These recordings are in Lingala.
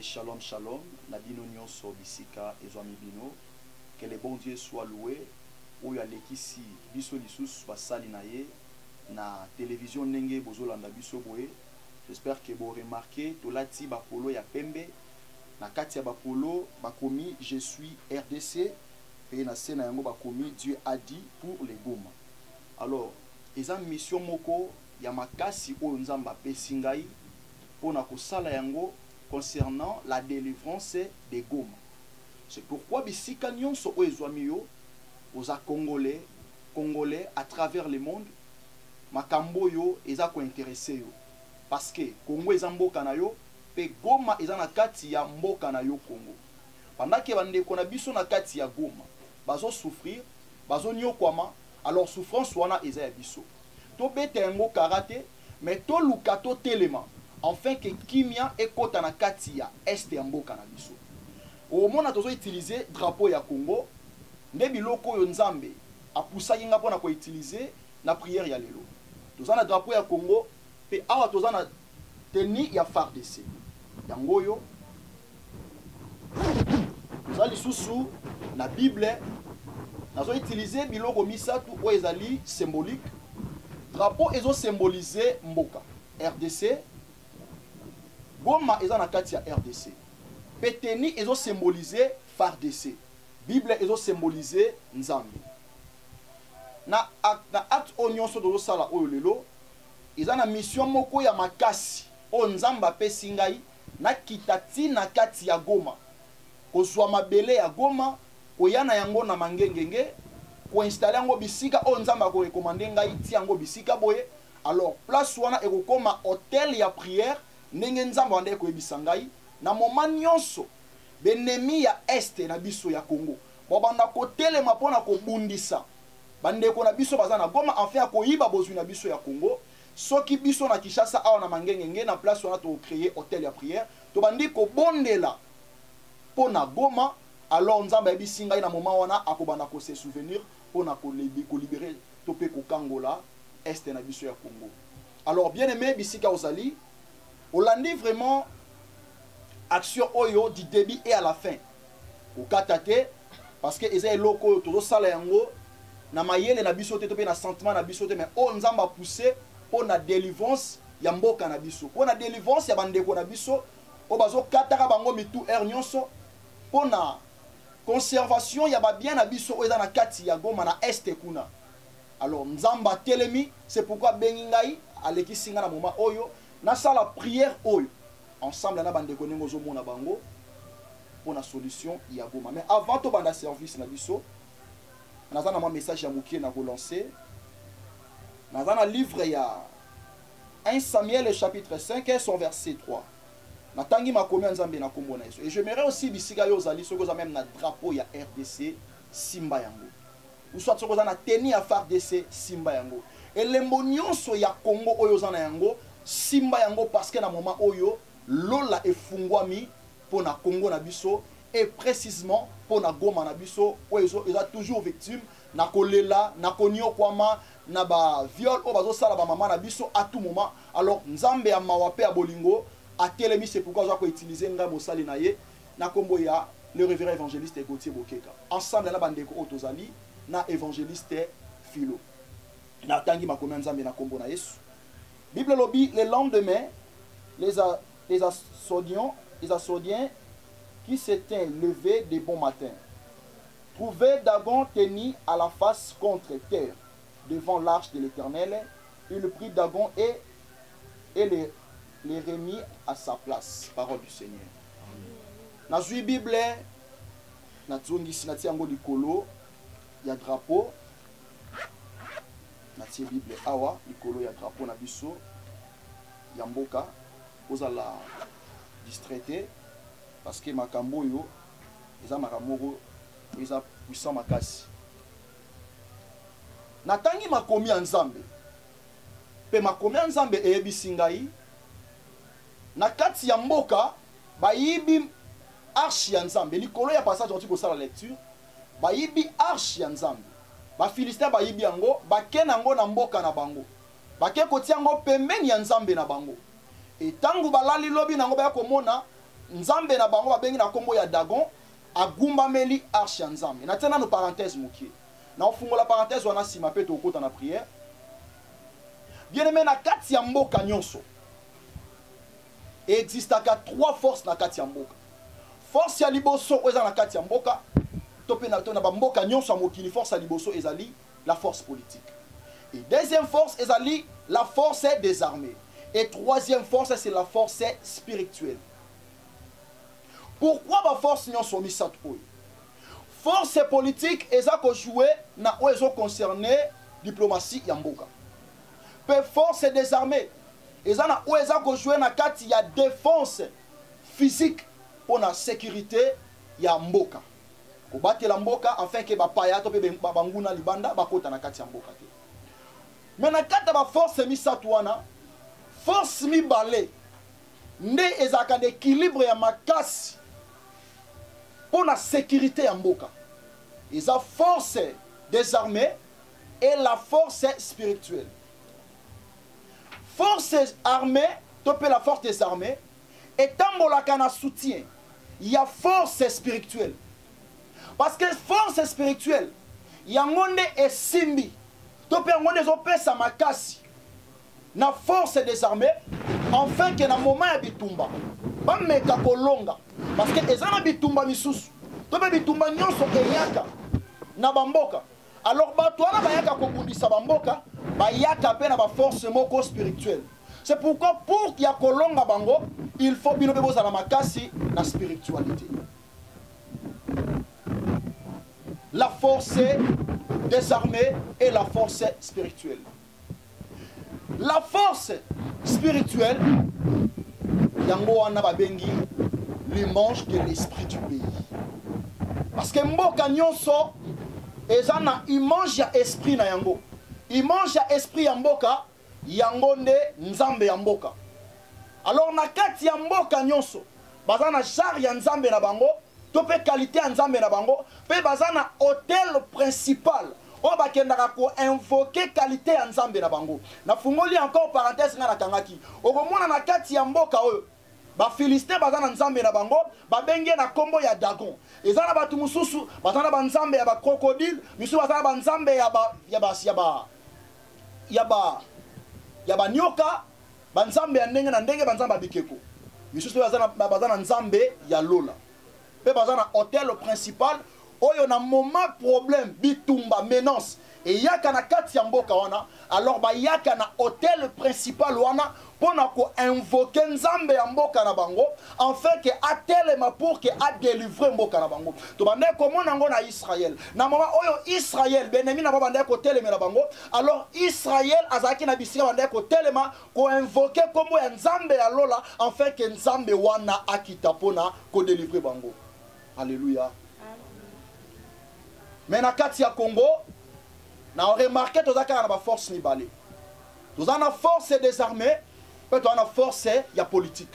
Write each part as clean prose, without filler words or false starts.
Shalom, shalom. Nabino nyonso bisika ezwami bino. Que le bon Dieu soit loué. Oyo alekisi biso lisusu basali na ye na télévision ndenge bozolanda biso boye. J'espère que vous remarquez tolati bapolo ya pembe na kati ya bapolo bakomi je suis RDC et na sena yango bakomi Dieu a dit pour les Goma. Alors, eza mission moko ya makasi oyo nzamba pesi ngai pona kosala yango concernant la délivrance des Goma. C'est pourquoi bisika nyonso oyo ezwami yo aux Congolais à travers le monde makambo yo eza ko intéresser yo parce que Congo eza mboka na yo pe Goma eza na kati ya mboka na yo Congo. Pendant que bandeko na biso na kati ya Goma bazo souffrir bazo nyokwama, alors souffrance wana eza ya biso to bete yango karate mais to luka to telema enfin que kimia ekota na kati ya este ya mboka na biso. Au mona tozo utiliser drapeau ya Congo nde biloko yo nzambe apusaki nga pona ko utiliser na prière ya lelo. Toza na drapeau ya Congo pe awa toza na teni ya FARDC yango yo toza lisusu na Bible nazo utiliser biloko misatu o ezali symbolique. Drapeau ezo symboliser mboka RDC, Goma eza na kati ya RDC. Peteni ezo symboliser FARDC. Bible ezo symboliser nzambe. Na acte onyonso do sala oyo lelo eza na mission moko ya makasi o nzamba pesi ngai na kitati na kati ya Goma. Kozwa mabele ya Goma koyana yango na mangengenge ko installer yango bisika o nzamba ko recommander ngai ti yango bisika boye. Alors place wana ekokoma hôtel ya prière ndenge nzamba wande ko ebisa ngai na moment nyonso benemi ya este na biso ya Congo bobanda ko telema pona ko bundisa bandeko na biso baza na Goma enfin ko yiba bozwi na biso ya Congo soki biso na Kinshasa awa na mangengenge na place wana to créer hôtel ya prière to bandi ko bondela pona Goma. Alors nzamba ebisi ngai na moment wana akobanda ko se souvenir pona ko libérer to pe ko kangola este na biso ya Congo. Alors bien aimé bisika ozali Olandi vraiment action oyo du début et à la fin. Au katate parce que eza eloko to sala yango na mayele na biso te to pe na sentiment na biso te mais on nzamba pousser pour na délivrance ya mboka na biso. Pour na délivrance ya bandeko na biso o bazo kataka bango mitu nyonso pour na conservation ya ba bien na biso o eza na kati ya Goma na este kuna. Alors nzamba telemi c'est pourquoi bengi ngai aleki singa na moment oyo na sala prière oyo ensemble na bande konengo zo mona bango pour la solution ya Goma. Mais avant to banda service na biso naza na ma message ya mukie na ko lancer naza na livre ya 1 Samuel chapitre 5 et son verset 3 na tangi makomi nzambe na kombo na Yesu. Et j'aimerais aussi bisika yo zali soko za même na drapeau ya RDC simba yango ou soit soko za na teni ya FARDC simba yango et lembo nyonso ya Congo oyo za na yango simba yango parce que na moment oyo lola efungwami pour na Congo na biso et précisément pour na Goma na biso oyo eza toujours victime na kolela na konyokwama na ba viol o bazo sala ba mama na biso à tout moment. Alors nzambe ya mawape ya bolingo a telemi, c'est pourquoi je vais utiliser nga mosali na ye na kombo ya le révérend évangéliste Gauthier Bokeka ensemble na bandeko otozali na évangéliste Philo na tangi makomi nzambe na kombo na Yesu. Bible lobby le lendemain les Assyriens qui s'étaient levés de bon matin trouvaient Dagon tenu à la face contre terre devant l'arche de l'Éternel. Il prit Dagon et les remit à sa place. Parole du Seigneur. Na zui Bible na tsungi sinati yango likolo ya drapeau na tie Bible awa likolo ya drapeau na biso ya mboka ozala distraité parce que makambo yo eza makamoko eza puissant makasi na tangi makomi ya nzambe pe makomi ya nzambe eyebisi ngai na kati ya mboka bayibi arche ya nzambe likolo ya passage oti kosala lecture bayibi arche ya nzambe ba Philistin bayibi yango bake nango na mboka na bango bake kotia yango pembeni ya nzambe na bango et tangu balali lobi nango ba komona nzambe na bango babengi na kombo ya Dagon agumbameli arche ya nzambe. Na tena no parenthèse mokie. Na ofungola parenthèse wana sima pe tokota na prière. Bien aimé na kati ya mboka nyonso. Existaka 3 forces na kati ya mboka. Force ya liboso eza na kati ya mboka. Topé na mboka nyonso mokili force ya liboso ezali la force politique. Et deuxième force ezali la force des armées. Et troisième force c'est la force spirituelle. Pourquoi la force nyonso misat oyo? Force politique eza ko jouer na oyo concerné diplomatie ya mboka. Pe force des armées eza na oyo ko jouer na kati ya défense physique pour la sécurité ya mboka. Ko batela mboka afin que ba paya to pe banguna libanda bakota na kati ya mboka te. Mais na kati ba force misat wana force mibale nde ezaka d'équilibre ya makasi pour la sécurité en mboka. Ils ont force des armées et la force spirituelle. Force armée, topé la force des armées, et tant qu'on a soutien, il y a force spirituelle. Parce que force spirituelle, il y a un monde et simbi, topé un monde des opé samakasi, na force des armées, enfin que na moment ya bitumba, ba meka kolonga. Parce que les gens bitumba misusu, tobe bitumba nyonso eyaka na bamboka. Alors batwana bayaka kobundisa bamboka, bayaka pe na ba force moko spirituelle. C'est pourquoi pour qu'il y a kolonga bango, il faut bino be bozala makasi na spiritualité. La force des armées et la force spirituelle. La force spirituelle, yango wana babengi l'image de l'esprit du pays. Parce que mboka nyonso eza na image ya esprit na yango. Image ya esprit ya mboka yango nde nzambe ya mboka. Alors na kati ya mboka nyonso baza na genre ya nzambe na bango, to pe qualité ya nzambe na bango, pe baza na hôtel principal o bakendaka ko invoquer qualité ya nzambe na bango. Na fungoli encore parenthèse nga na kangaki. Okomona na kati ya mboka oyo ba Philistin baza na nzambe na bango, ba benge na kombo ya Dagon. Eza na batu mususu baza na banzambe ya ba crocodile, misusu baza na banzambe ya ba nyoka, banzambe ya ndenge na ndenge, banzambe ya bikeko. Misusu baza na nzambe ya lola. Pe baza na hôtel principal oyo na moment problème bitumba menace et yaka na kati ya mboka wana, alors ba yaka na hôtel principal wana pona ko invoquer nzambe ya mboka na bango afin que atelema pour que a délivrer mboka na bango. To bande komona ngo na Israël na moment oyo Israël benemi na bande ko telema na bango, alors Israël azaki na bisika bande ko telema ko invoquer kombo ya nzambe ya lola afin que nzambe wana akita pona ko délivrer bango. Alléluia. Mais na kati ya Congo, na remarqué tous na ba force mibale. Tous na force des armées, peut on a force ya politique.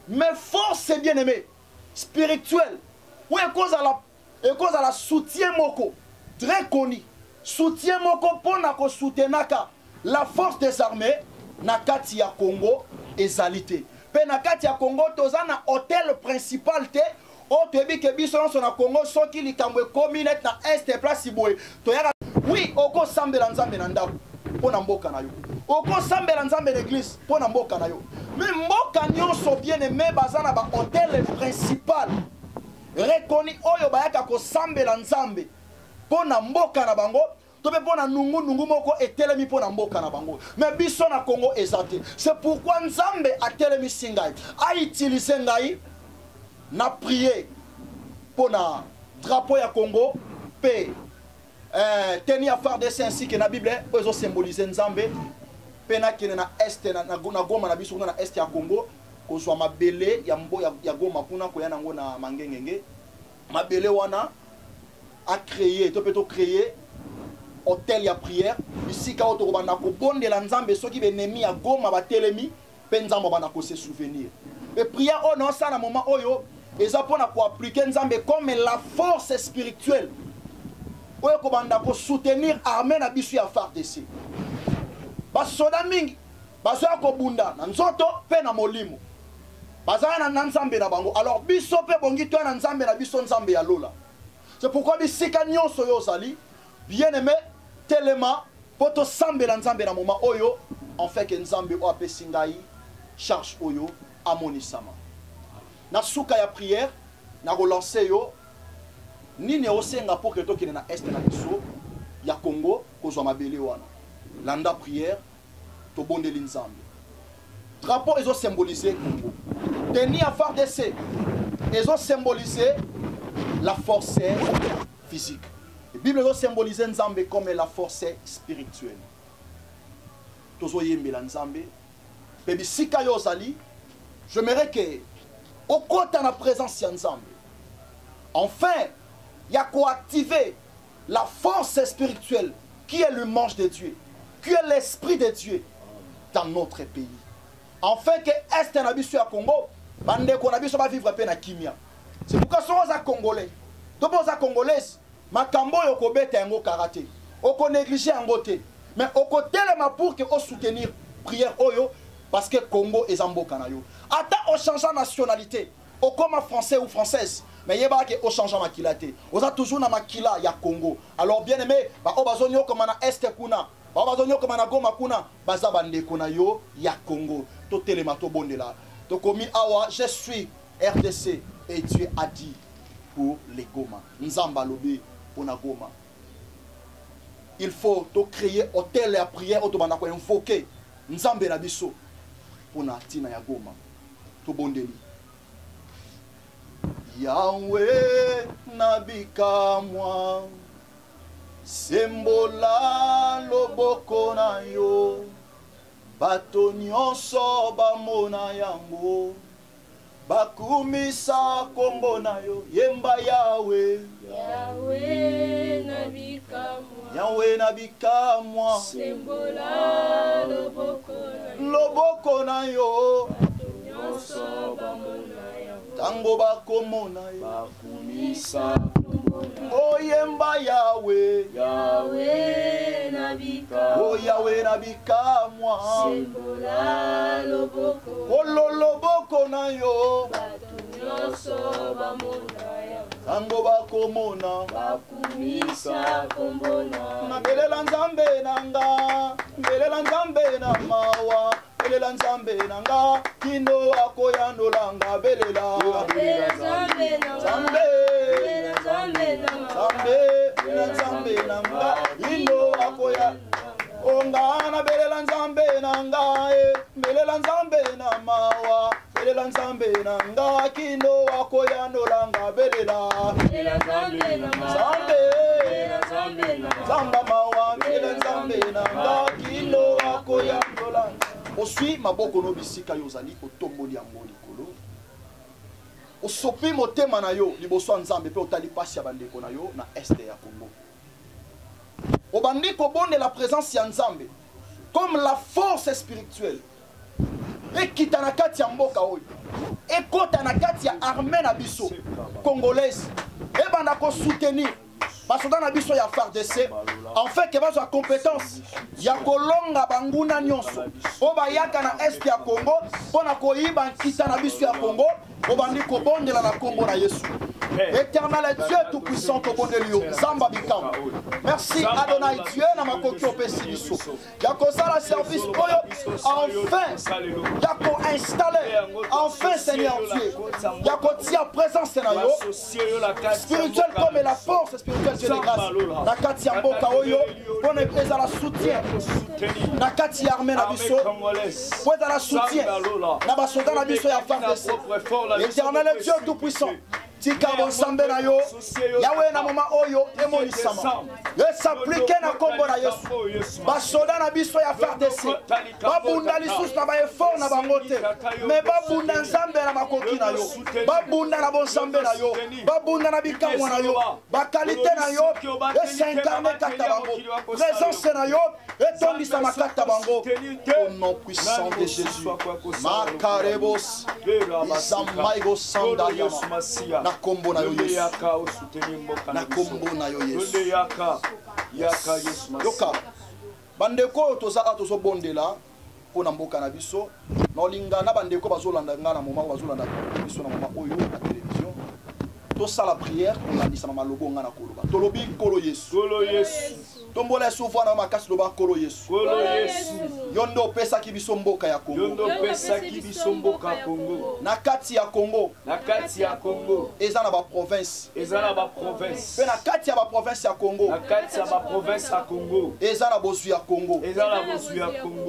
Mais force bien aimé, spirituelle. Ou est cause à la soutien moko très connu. Soutien moko pona ko soutenaka la force des armées na kati ya Congo ezalité. Pe na kati ya Congo toza na hôtel principal te. O tebi ke biso na Congo soki likambo communette na est place boye to yaka oui oko sambela nzambe na ndako pona mboka na yo, oko sambela nzambe l'église pona mboka na yo, mais mboka nyonso bien aimé baza na ba hôtel principal reconnu oyo bayaka ko sambela nzambe pona mboka na bango to be pona nungu moko etelemi pona mboka na bango. Mais biso na Congo ezate, c'est pourquoi nzambe atelemi singai a utiliser ngai na prié pour na drapeau ya Congo pe tenir à faire des ainsi que na Bible ozo symboliser nzambe pe na kene na est na goma na biso na est ya Congo ko so mabele ya mbo ya goma kuna ko yana ngo na mangengenge mabele wana a créé to peto créer hôtel ya prière ici ka oto bana ko bondela nzambe soki benemi ya goma ba telemi pe nzambe bana ko se souvenir et prière on non ça na moment oyo et ça pour appliquer nzambe comme la force spirituelle oyo ko banda ko soutenir armée na bisu ya FARDC ba soda mingi ba so ko bunda na nzoto pe na molimo bazana na nzambe na bango. Alors biso pe bongi to na nzambe na biso nzambe ya lola. C'est pourquoi bisika nyonso yo zali bien aimé tellement poto sambe la nzambe na moment oyo en fait que nzambe o apesi ngai charge oyo amonisama. Na suka ya prière na relancer yo nini osenga pour que tokine na est na biso ya Congo kozwa mabele wana. Landa prière to bondeli nzambe. Drapeau ezo symboliser Congo. Tenir à FARDC ezo symboliser la force physique. La Bible ezo symboliser nzambe comme la force spirituelle. Tozo yembela nzambe. Pebi sika yo zali, j'aimerais que au côté de la présence ya nzambe. Enfin, il y a quoi activer la force spirituelle qui est le manche de Dieu, qui est l'esprit de Dieu dans notre pays. Enfin que est na biso ya Congo, bande ko na biso ba vivre pe na kimia. C'est pourquoi so za congolais. To bo za congolaise, makambo yo ko beta yango karaté. O ko négliger yango te. Mais au côté le pour que o soutenir prière oyo parce que Congo est en mboka na yo. Ata o changer nationalité, o comme français ou française. Mais il y a au changement makila te. On a toujours na makila ya Congo. Alors bien aimé, ba o bazonyo comme na est kuna. Ba bazonyo comme na Goma kuna, baza bande kuna yo ya Congo. To telema to bondela. To komi awa, je suis RDC et Dieu a dit pour les Goma. Nzamba lobi pour na Goma. Il faut to créer hôtel et prière automana ko invoquer Nzambe na biso pour na tina ya Goma. To bondeli. Yahweh nabika mwa sembola loboko na yo bato nyonso bamona yango bakumisa kombo na yo yemba Yahweh Yahweh nabika mwa Yahweh nabika mwa sembola loboko na yo bato nyonso bamona tango bakomona yo bakumisa oyemba Yahweh Yahweh nabika o Yahweh nabika mwa sembola loboko loboko na yo bato nyonso bamona tango bakomona bakumisa kombona nabelela nzambe nanga belela nzambe na mawa belela nzambe nanga kino akoyanolanga belela nzambe nzambe nzambe nanga kino akoya ongana belela nzambe nanga belela nzambe na mawa belela nzambe nanga kino akoyanolanga belela nzamba mawa belela nzambe nanga kino akoyanolanga. Osui maboko no bisika yo zali otomboli yango likolo. Osopi motema na yo liboso nzambe pe otali pasi ya bandeko na yo na este ya Congo. Obandi ko bonde la présence ya nzambe comme la force spirituelle. Ekita na kati ya mboka oyo. Ekota na kati ya armée na biso congolaise. Ebanda ko soutenir basoda na biso ya FARDC en fait que bazo compétence ya kolonga banguna nyonso o bayaka na est ya Congo pona koyiba nkita na biso ya Congo obandi ko bondela na kombo na Yesu. Éternel Dieu tout puissant ko bondeli yo Zamba bikam. Merci Adonai Dieu na makoki opesi biso. Ya ko sala service oyo enfin ya ko installer enfin Seigneur Dieu. Ya ko tia présence na yo spirituel comme la force spirituelle Dieu de grâce. Na kati ya mboka oyo pona eza la soutien. Na kati ya armée na biso pona la soutien. Na basoda na biso ya FARDC. Éternel Dieu tout puissant. Tika bonsambe na yo Yahweh na mama oyo emonisama yo s'applique na kombo na Yesu basoda na biso ya FARDC babunda lisusu na ba effort na bango te mais babunda nzambe na makoki na yo babunda na bonsambe na yo babunda na bikamwa na yo ba qualité na yo et s'incarner kata bango présence na yo et tondisa makata bango au nom puissant de Jésus makarebos izamaigo sandalia na kombo na yo Yesu na kombo na yo Yesu yoka bandeko toza bondela pour na mboka na biso na olinga na bandeko bazolanda nga na moment bazolanda biso na moment oyo na télévision to sala prière kolandisa malobo nga na koloba tolobi kolo Yesu tombola souvent na makasi loba kolo Yesu yondo pesa ki biso mboka ya Congo na kati ya Congo eza na ba province pe na kati ya ba province ya Congo eza na bosu ya Congo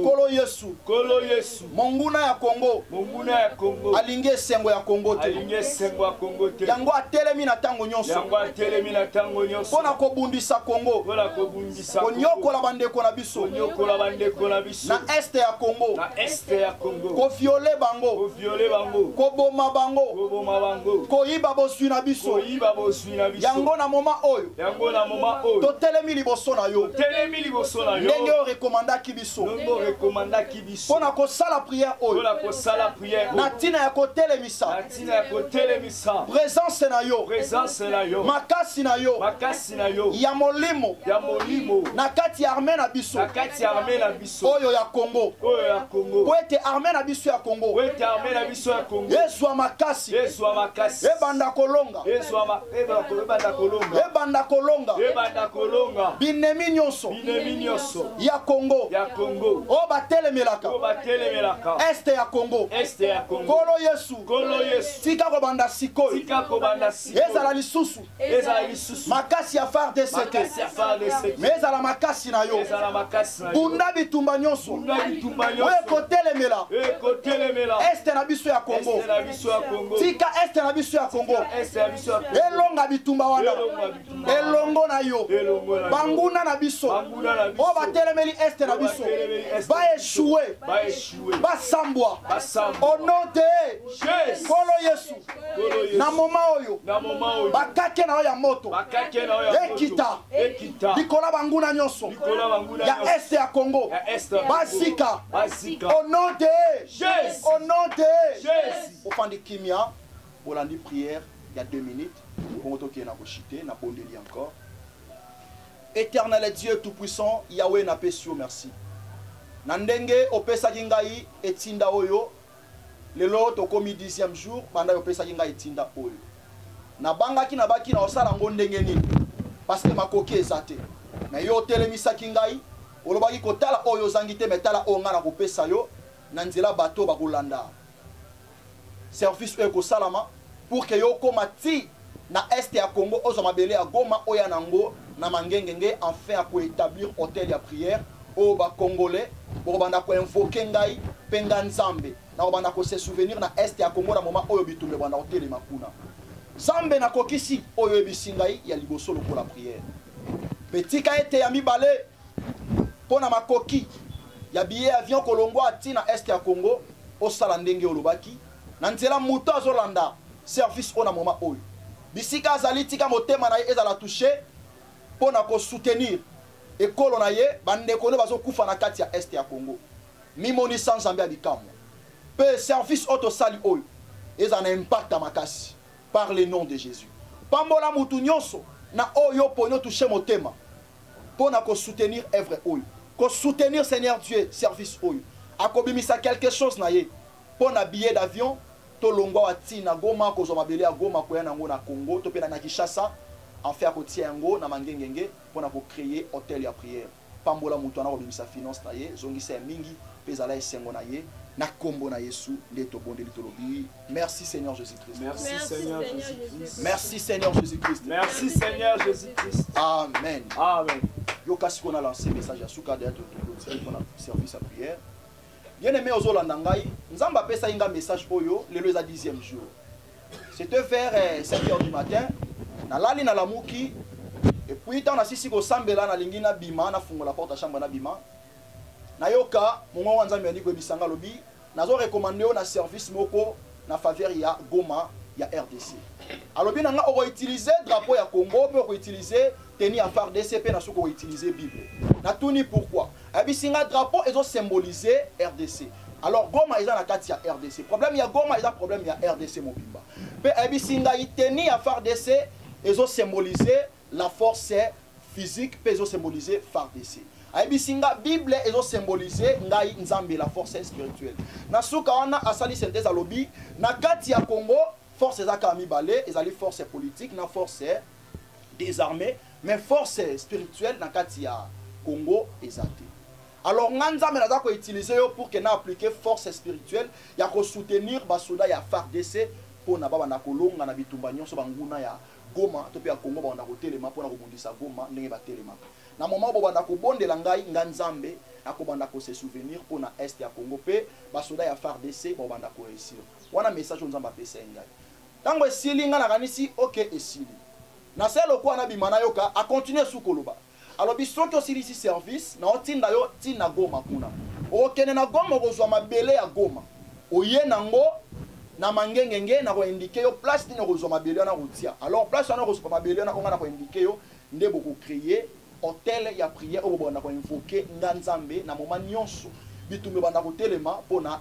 kolo Yesu monguna ya Congo alinge sengo ya Congo te yango atelemi na tango nyonso pona kobundisa Congo konyokola bandeko na biso na este ya Congo koviole bango koboma bango koyiba boswi na biso yango na moma oyo totelemi liboso na yo ndenge oyo rekomandaki biso pona kosala prière oyo na ntina ya kotelemisa présence na yo makasi na yo ya molimo na kati ya armée na biso oyo ya Congo po ete armée na biso ya Congo ezwa makasi ebanda kolonga binemi nyonso ya Congo o batelemelaka este ya Congo kolo Yesu tika kobanda sikoyo ezala lisusu makasi ya FARDC mais ezala makasi na yo bunda bitumba nyonso oyo kotelemela este na biso ya Congo tika este na biso ya Congo elonga bitumba wana elongo na yo banguna na biso oyo batelemeli este na biso baeshue basambwa onote kolo Yesu na moma oyo bakake na yo ya moto ekita likola banguna nyonso ya este ya Congo basika onote ofandi kimia olandi prière il y a 2 minutes pour toke na kochite na bondeli encore. Éternel Dieu tout-puissant, Yahweh na pesio merci. Nandenge opesa kingai etinda oyo. Lelo tokomi 10e jour, banda opesa kingai etinda oyo. Na bangaki na baki na osala ngo ndenge nini? Parce que makoki ezate. Na yo telemisa kingai, olobaki kotala oyo zangite metala onga na kopesa yo, na nzela bato bakolanda. Service eko salama pour que yo komati na este ya Congo ozo mabele ya Goma oya nango na mangengenge enfin à ko établir hôtel ya prière o ba congolais bo banda ko invoquer ngai penga nzambe na banda ko se souvenir na este ya Congo na moment oyo bitumbe banda hôtel makuna Zambe na kokisi oyo ebisingai ya liboso loko la prière petika ete ya mibale pona makoki ya billet avion kolongo atina este ya Congo o sala ndenge olobaki na nzela muto azolanda service ona moment oyo bisika azali tika motema na ye ezala toucher pona ko soutenir ekolo na ye bandeko ne bazokufa na kati ya este ya Congo mimoni sans Zambia bikamu pe service auto sali oyo ezana impact makasi par le nom de Jésus pambola mutu nyonso na oyo ponyo toucher motema pona ko soutenir œuvre oyo ko soutenir Seigneur Dieu service oyo akobimisa quelque chose na ye pona billet d'avion to longwa watina Goma ko zomabele ya Goma ko yana ngo na Congo to pe na Kinshasa en faire ko tiengo na mangengenge pona ko créer hôtel ya prière pambola mutu na kobimisa finance na ye zongisa mingi pezala esengo na ye na kombo na Yesu ndeto bondeli tolobi. Merci Seigneur Jésus-Christ. Merci Seigneur Jésus-Christ. Merci Seigneur Jésus-Christ. Merci Seigneur Jésus-Christ. Amen. Amen. Yo kasi qu'on a lancé message à Souka d'être pour la service à prière. Bien aimé aux Olandangai, nous avons appelé ça un message pour eux, le 10e jour. C'était vers 5h du matin, na lali na lamuki, et puis tant na sisi ko sambela na lingi na bima na fungo la porte à chambre na bima. Na yoka, mon wanza mi andi ko bisanga lobi, nazo recommandé na service moko na faveur ya Goma ya RDC. Alors bien nga on va utiliser drapeau ya Congo, on va utiliser tenir à phare DCP na soko utiliser Bible. Na tuni pourquoi? Abisinga drapeau ils ont symbolisé RDC. Alors Goma ils ont la kati ya RDC. Problème ya Goma ils ont problème ya RDC mobimba. Pe abisinga iteni à phare DC ils ont symbolisé la force physique, pe ils ont symbolisé phare DC. Aibisinga Bible ezo symboliser ngai nzambe la force spirituelle. Na suka wana asali synthèse à lobby na kati ya Congo force ezaka mibale ezali force politique na force des armées mais force spirituelle na kati ya Congo ezate. Alors nganzambe naza ko utiliser yo pour que na appliquer force spirituelle ya ko soutenir ba soda ya FARDC pour na baba na kolonga na bitumba nyonso banguna ya Goma to pe ya Congo ba na ko telema pour na ko bundisa Goma ndenge ba telema. Na moment bo banda ko bondela ngai nganzambe akobanda ko se souvenir pour na est ya Congo pe ba soda ya FARDC bo banda ko réussir. Wana message nzamba pesa ngai. Tango esili nga na kanisi OK esili. Na selo ko na bimana yoka a continuer sous koloba. Alors bisoki osili si service na otinda yo tina Goma kuna. Okene na Goma kozwa mabele ya Goma. Oye nango na mangengenge na ko indiquer yo place ni kozwa mabele na rotia. Alors place na kozwa mabele na onga na ko indiquer yo ndebo ko créer hôtel ya prière o bonda ko invoquer nganzambe na moment nyonso bitumbe banda ko telema pona